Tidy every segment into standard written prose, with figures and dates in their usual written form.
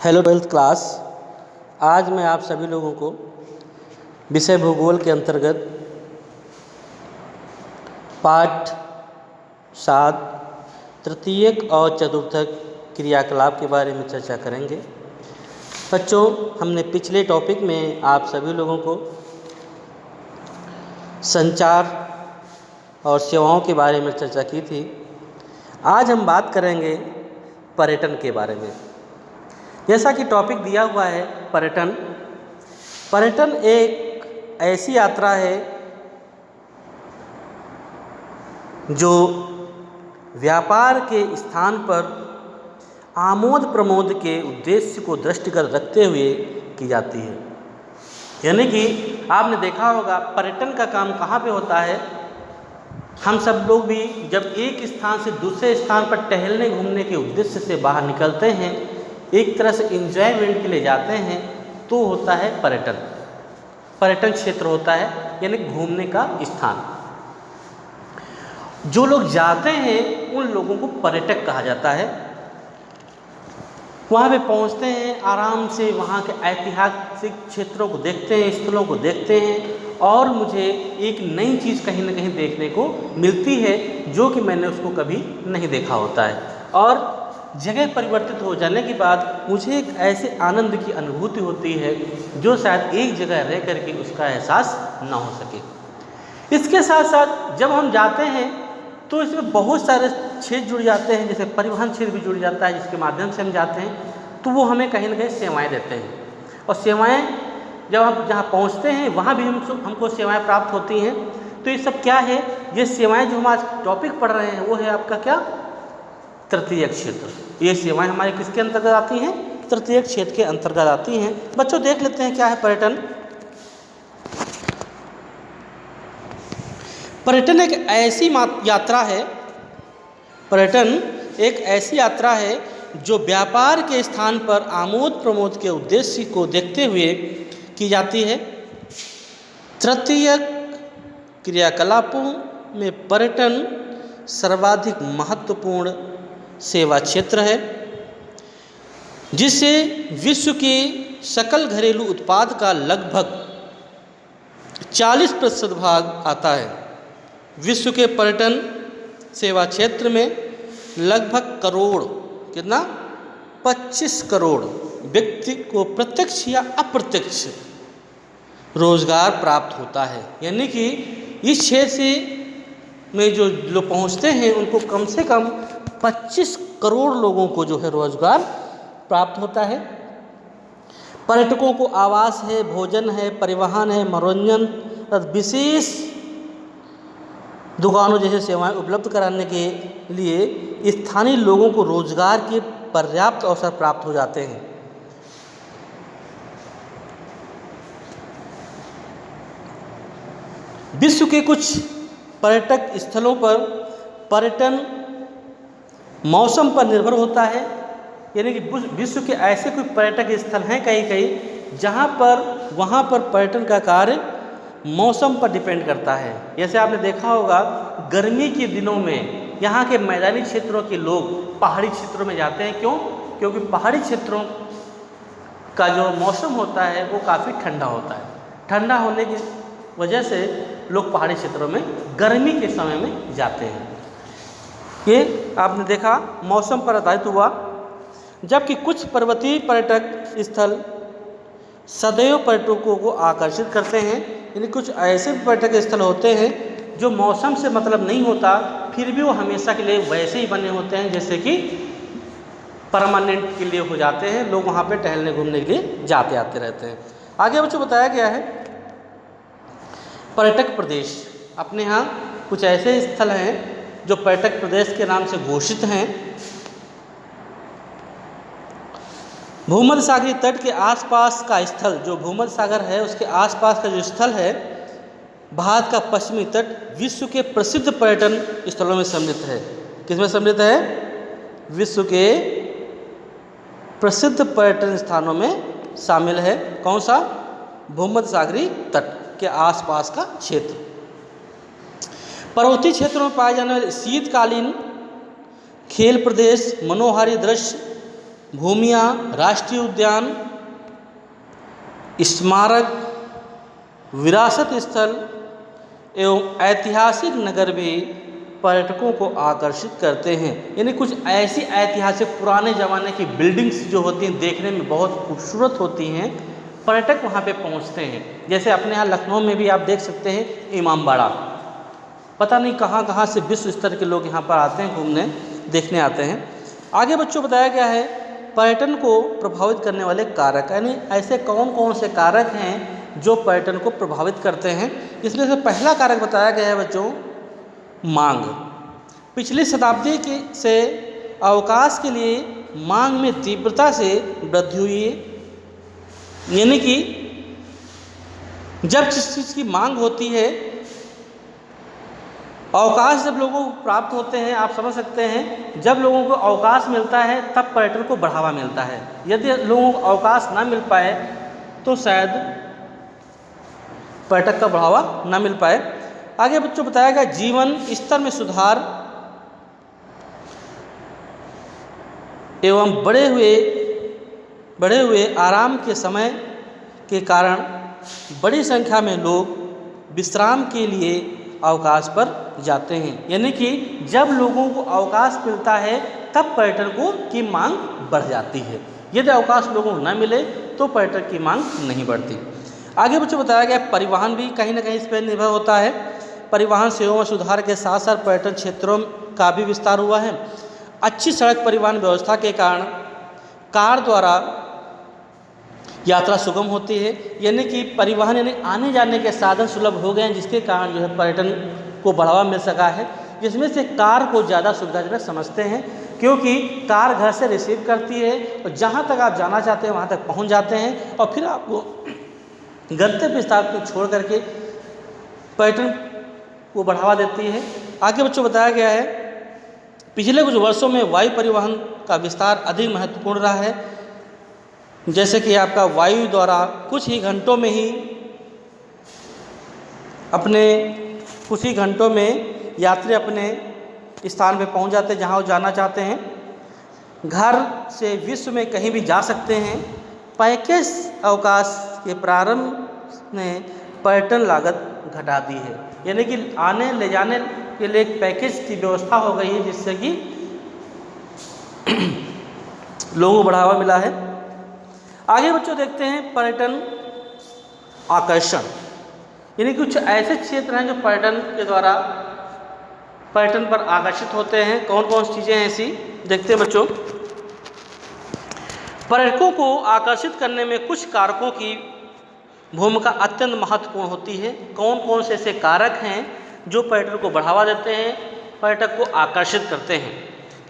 Hello 12th class. आज मैं आप सभी लोगों को विषय भूगोल के अंतर्गत पाठ 7 तृतीयक और चतुर्थक क्रियाकलाप के बारे में चर्चा करेंगे। बच्चों, हमने पिछले टॉपिक में आप सभी लोगों को संचार और सेवाओं के बारे में चर्चा की थी। आज हम बात करेंगे पर्यटन के बारे में। जैसा कि टॉपिक दिया हुआ है पर्यटन। पर्यटन एक ऐसी यात्रा है जो व्यापार के स्थान पर आमोद प्रमोद के उद्देश्य को दृष्टिगत रखते हुए की जाती है। यानी कि आपने देखा होगा पर्यटन का काम कहाँ पे होता है। हम सब लोग भी जब एक स्थान से दूसरे स्थान पर टहलने घूमने के उद्देश्य से बाहर निकलते हैं, एक तरह से एंजॉयमेंट के लिए जाते हैं, तो होता है पर्यटन। पर्यटन क्षेत्र होता है यानी घूमने का स्थान। जो लोग जाते हैं उन लोगों को पर्यटक कहा जाता है। वहाँ पे पहुँचते हैं, आराम से वहाँ के ऐतिहासिक क्षेत्रों को देखते हैं, स्थलों को देखते हैं, और मुझे एक नई चीज़ कहीं ना कहीं देखने को मिलती है जो कि मैंने उसको कभी नहीं देखा होता है। और जगह परिवर्तित हो जाने के बाद मुझे एक ऐसे आनंद की अनुभूति होती है जो शायद एक जगह रह करके उसका एहसास ना हो सके। इसके साथ साथ जब हम जाते हैं तो इसमें बहुत सारे क्षेत्र जुड़ जाते हैं, जैसे परिवहन क्षेत्र भी जुड़ जाता है जिसके माध्यम से हम जाते हैं, तो वो हमें कहीं ना कहीं सेवाएँ देते हैं। और सेवाएँ जब हम जहाँ पहुँचते हैं वहाँ भी हमको सेवाएँ प्राप्त होती हैं। तो ये सब क्या है? ये सेवाएँ जो हम आज टॉपिक पढ़ रहे हैं वो है आपका क्या? तृतीयक क्षेत्र। ये सेवाएं हमारे किसके अंतर्गत आती हैं? तृतीयक क्षेत्र के अंतर्गत आती हैं। बच्चों, देख लेते हैं क्या है पर्यटन। पर्यटन एक ऐसी यात्रा है। पर्यटन एक ऐसी यात्रा है जो व्यापार के स्थान पर आमोद प्रमोद के उद्देश्य को देखते हुए की जाती है। तृतीयक क्रियाकलापों में पर्यटन सर्वाधिक महत्वपूर्ण सेवा क्षेत्र है, जिससे विश्व के सकल घरेलू उत्पाद का लगभग 40% भाग आता है। विश्व के पर्यटन सेवा क्षेत्र में लगभग कितना 25 करोड़ व्यक्ति को प्रत्यक्ष या अप्रत्यक्ष रोजगार प्राप्त होता है। यानी कि इस क्षेत्र में जो लोग पहुँचते हैं उनको कम से कम 25 करोड़ लोगों को जो है रोजगार प्राप्त होता है। पर्यटकों को आवास है, भोजन है, परिवहन है, मनोरंजन और विशेष दुकानों जैसे सेवाएं उपलब्ध कराने के लिए स्थानीय लोगों को रोजगार के पर्याप्त अवसर प्राप्त हो जाते हैं। विश्व के कुछ पर्यटक स्थलों पर पर्यटन मौसम पर निर्भर होता है। यानी कि विश्व के ऐसे कोई पर्यटक स्थल हैं कई जहाँ पर वहाँ पर पर्यटन का कार्य मौसम पर डिपेंड करता है। जैसे आपने देखा होगा गर्मी के दिनों में यहाँ के मैदानी क्षेत्रों के लोग पहाड़ी क्षेत्रों में जाते हैं। क्यों? क्योंकि पहाड़ी क्षेत्रों का जो मौसम होता है वो काफ़ी ठंडा होता है। ठंडा होने की वजह से लोग पहाड़ी क्षेत्रों में गर्मी के समय में जाते हैं। ये आपने देखा मौसम पर आधारित हुआ। जबकि कुछ पर्वतीय पर्यटक स्थल सदैव पर्यटकों को आकर्षित करते हैं। यानी कुछ ऐसे पर्यटक स्थल होते हैं जो मौसम से मतलब नहीं होता, फिर भी वो हमेशा के लिए वैसे ही बने होते हैं जैसे कि परमानेंट के लिए हो जाते हैं। लोग वहाँ पे टहलने घूमने के लिए जाते आते रहते हैं। आगे बच्चों बताया गया है पर्यटक प्रदेश। अपने यहाँ कुछ ऐसे स्थल हैं जो पर्यटक प्रदेश के नाम से घोषित हैं। भूमध्य सागरीय तट के आसपास का स्थल, जो भूमध्य सागर है उसके आसपास का जो स्थल है, भारत का पश्चिमी तट विश्व के प्रसिद्ध पर्यटन स्थलों में सम्मिलित है। किसमें सम्मिलित है? विश्व के प्रसिद्ध पर्यटन स्थानों में शामिल है। कौन सा? भूमध्य सागरीय तट के आसपास का क्षेत्र। पर्वतीय क्षेत्रों में पाए जाने वाले शीतकालीन खेल प्रदेश, मनोहारी दृश्य भूमियाँ, राष्ट्रीय उद्यान, स्मारक, विरासत स्थल एवं ऐतिहासिक नगर भी पर्यटकों को आकर्षित करते हैं। यानी कुछ ऐसी ऐतिहासिक पुराने ज़माने की बिल्डिंग्स जो होती हैं देखने में बहुत खूबसूरत होती हैं, पर्यटक वहाँ पे पहुँचते हैं। जैसे अपने यहाँ लखनऊ में भी आप देख सकते हैं इमामबाड़ा, पता नहीं कहाँ कहाँ से विश्व स्तर के लोग यहाँ पर आते हैं घूमने, देखने आते हैं। आगे बच्चों बताया गया है पर्यटन को प्रभावित करने वाले कारक, यानी ऐसे कौन कौन से कारक हैं जो पर्यटन को प्रभावित करते हैं। इसमें से पहला कारक बताया गया है बच्चों मांग। पिछली शताब्दी से अवकाश के लिए मांग में तीव्रता से वृद्धि हुई है। यानी कि जब जिस चीज़ की मांग होती है, अवकाश जब लोगों को प्राप्त होते हैं, आप समझ सकते हैं जब लोगों को अवकाश मिलता है तब पर्यटन को बढ़ावा मिलता है। यदि लोगों को अवकाश ना मिल पाए तो शायद पर्यटक का बढ़ावा ना मिल पाए। आगे बच्चों बताया गया जीवन स्तर में सुधार एवं बढ़े हुए आराम के समय के कारण बड़ी संख्या में लोग विश्राम के लिए अवकाश पर जाते हैं। यानी कि जब लोगों को अवकाश मिलता है तब पर्यटकों की मांग बढ़ जाती है। यदि अवकाश लोगों को न मिले तो पर्यटक की मांग नहीं बढ़ती। आगे बच्चों बताया गया परिवहन भी कहीं ना कहीं इस पर निर्भर होता है। परिवहन सेवाओं में सुधार के साथ साथ पर्यटन क्षेत्रों का भी विस्तार हुआ है। अच्छी सड़क परिवहन व्यवस्था के कारण कार द्वारा यात्रा सुगम होती है। यानी कि परिवहन यानी आने जाने के साधन सुलभ हो गए हैं, जिसके कारण जो है पर्यटन को बढ़ावा मिल सका है। जिसमें से कार को ज़्यादा सुविधाजनक समझते हैं, क्योंकि कार घर से रिसीव करती है और जहाँ तक आप जाना चाहते हैं वहाँ तक पहुँच जाते हैं और फिर आपको गंतव्य स्थान को छोड़ करके पर्यटन को बढ़ावा देती है। आगे बच्चों बताया गया है पिछले कुछ वर्षों में वायु परिवहन का विस्तार अधिक महत्वपूर्ण रहा है। जैसे कि आपका वायु द्वारा कुछ ही घंटों में यात्री अपने स्थान पे पहुंच जाते हैं जहां वो जाना चाहते हैं। घर से विश्व में कहीं भी जा सकते हैं। पैकेज अवकाश के प्रारंभ ने पर्यटन लागत घटा दी है। यानी कि आने ले जाने के लिए एक पैकेज की व्यवस्था हो गई है, जिससे कि लोगों को बढ़ावा मिला है। आगे बच्चों देखते हैं पर्यटन आकर्षण, यानी कुछ ऐसे क्षेत्र हैं जो पर्यटन के द्वारा पर्यटन पर आकर्षित होते हैं। कौन कौन सी चीज़ें ऐसी देखते हैं बच्चों। पर्यटकों को आकर्षित करने में कुछ कारकों की भूमिका अत्यंत महत्वपूर्ण होती है। कौन कौन से ऐसे कारक हैं जो पर्यटन को बढ़ावा देते हैं, पर्यटक को आकर्षित करते हैं।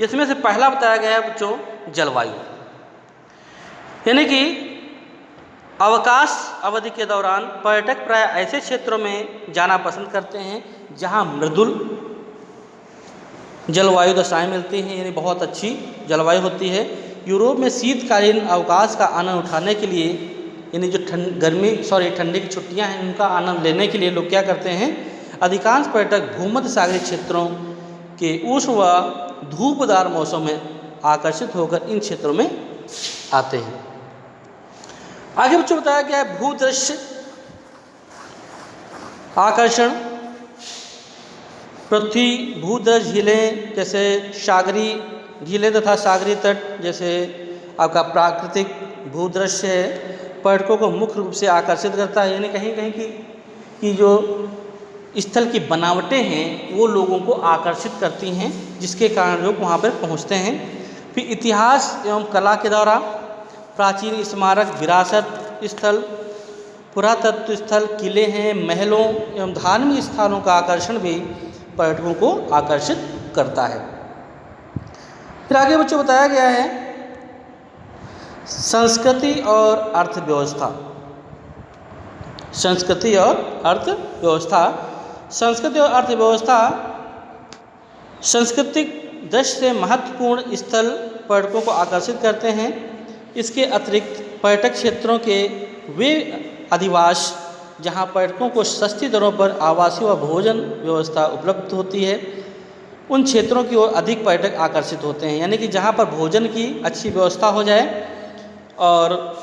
इसमें से पहला बताया गया है बच्चों जलवायु। यानी कि अवकाश अवधि के दौरान पर्यटक प्राय ऐसे क्षेत्रों में जाना पसंद करते हैं जहां मृदुल जलवायु दशाएं मिलती हैं, यानी बहुत अच्छी जलवायु होती है। यूरोप में शीतकालीन अवकाश का आनंद उठाने के लिए, यानी जो ठंडी की छुट्टियां हैं उनका आनंद लेने के लिए लोग क्या करते हैं, अधिकांश पर्यटक भूमध्य सागरीय क्षेत्रों के उष्ण व धूपदार मौसम में आकर्षित होकर इन क्षेत्रों में आते हैं। आगे बच्चों बताया गया है भूदृश्य आकर्षण। पृथ्वी भूदृश्य झीलें जैसे सागरीय झीलें तथा सागरीय तट जैसे आपका प्राकृतिक भूदृश्य है, पर्यटकों को मुख्य रूप से आकर्षित करता है। यानी कहीं कहीं की जो स्थल की बनावटें हैं वो लोगों को आकर्षित करती हैं, जिसके कारण लोग वहाँ पर पहुँचते हैं। फिर इतिहास एवं कला के द्वारा प्राचीन स्मारक, विरासत स्थल, पुरातत्व स्थल, किले हैं, महलों एवं धार्मिक स्थानों का आकर्षण भी पर्यटकों को आकर्षित करता है। फिर आगे बच्चों बताया गया है संस्कृति और अर्थव्यवस्था। संस्कृति और अर्थव्यवस्था। संस्कृति और अर्थव्यवस्था सांस्कृतिक दृष्टि से महत्वपूर्ण स्थल पर्यटकों को आकर्षित करते हैं। इसके अतिरिक्त पर्यटक क्षेत्रों के वे अधिवास जहां पर्यटकों को सस्ती दरों पर आवासीय व भोजन व्यवस्था उपलब्ध होती है, उन क्षेत्रों की ओर अधिक पर्यटक आकर्षित होते हैं। यानी कि जहाँ पर भोजन की अच्छी व्यवस्था हो जाए और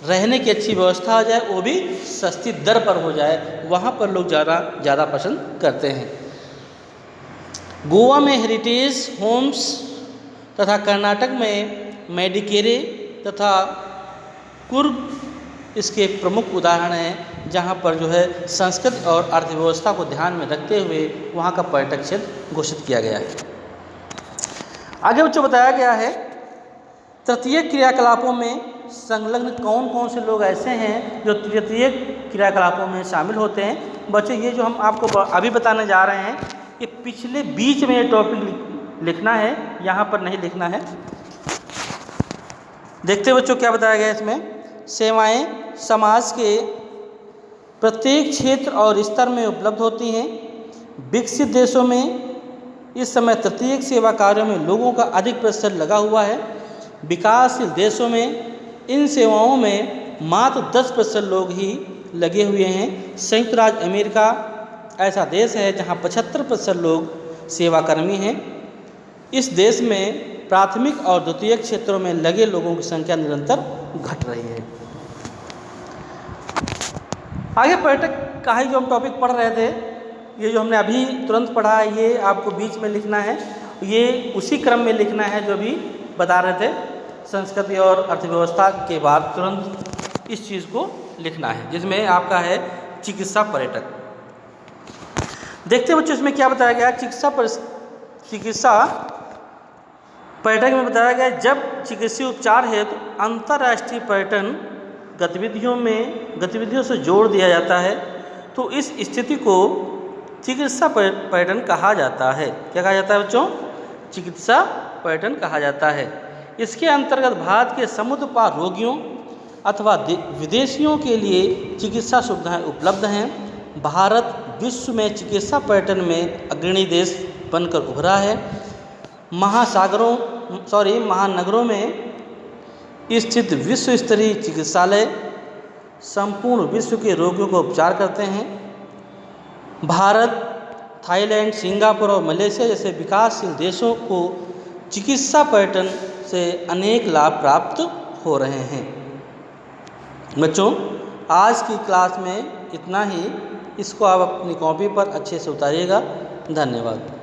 रहने की अच्छी व्यवस्था हो जाए, वो भी सस्ती दर पर हो जाए, वहाँ पर लोग ज़्यादा पसंद करते हैं। गोवा में हेरिटेज होम्स तथा कर्नाटक में मेडिकेरे तथा कुर्ग इसके प्रमुख उदाहरण हैं, जहाँ पर जो है संस्कृति और अर्थव्यवस्था को ध्यान में रखते हुए वहाँ का पर्यटक क्षेत्र घोषित किया गया है। आगे बच्चों बताया गया है तृतीयक क्रियाकलापों में संलग्न कौन कौन से लोग ऐसे हैं जो तृतीयक क्रियाकलापों में शामिल होते हैं। बच्चों ये जो हम आपको अभी बताने जा रहे हैं, ये पिछले बीच में ये टॉपिक लिखना है, यहाँ पर नहीं लिखना है। देखते हैं बच्चों क्या बताया गया है इसमें। सेवाएं समाज के प्रत्येक क्षेत्र और स्तर में उपलब्ध होती हैं। विकसित देशों में इस समय तृतीयक सेवा कार्यों में लोगों का अधिक प्रतिशत लगा हुआ है। विकासशील देशों में इन सेवाओं में मात्र 10% लोग ही लगे हुए हैं। संयुक्त राज्य अमेरिका ऐसा देश है जहां 75% लोग सेवाकर्मी हैं। इस देश में प्राथमिक और द्वितीयक क्षेत्रों में लगे लोगों की संख्या निरंतर घट रही है। आगे पर्यटक का ही जो हम टॉपिक पढ़ रहे थे, ये जो हमने अभी तुरंत पढ़ा है, ये आपको बीच में लिखना है। ये उसी क्रम में लिखना है जो अभी बता रहे थे, संस्कृति और अर्थव्यवस्था के बाद तुरंत इस चीज़ को लिखना है, जिसमें आपका है चिकित्सा पर्यटक। देखते हैं बच्चों इसमें क्या बताया गया है। चिकित्सा पर्यटक में बताया गया है, जब चिकित्सीय उपचार हेतु अंतर्राष्ट्रीय पर्यटन गतिविधियों से जोड़ दिया जाता है तो इस स्थिति को चिकित्सा पर्यटन कहा जाता है। क्या कहा जाता है बच्चों? चिकित्सा पर्यटन कहा जाता है। इसके अंतर्गत भारत के समुद्र पार रोगियों अथवा विदेशियों के लिए चिकित्सा सुविधाएं उपलब्ध हैं। भारत विश्व में चिकित्सा पर्यटन में अग्रणी देश बनकर उभरा है। महानगरों में स्थित विश्व स्तरीय चिकित्सालय संपूर्ण विश्व के रोगियों को उपचार करते हैं। भारत, थाईलैंड, सिंगापुर और मलेशिया जैसे विकासशील देशों को चिकित्सा पर्यटन से अनेक लाभ प्राप्त हो रहे हैं। बच्चों आज की क्लास में इतना ही। इसको आप अपनी कॉपी पर अच्छे से उतारिएगा। धन्यवाद।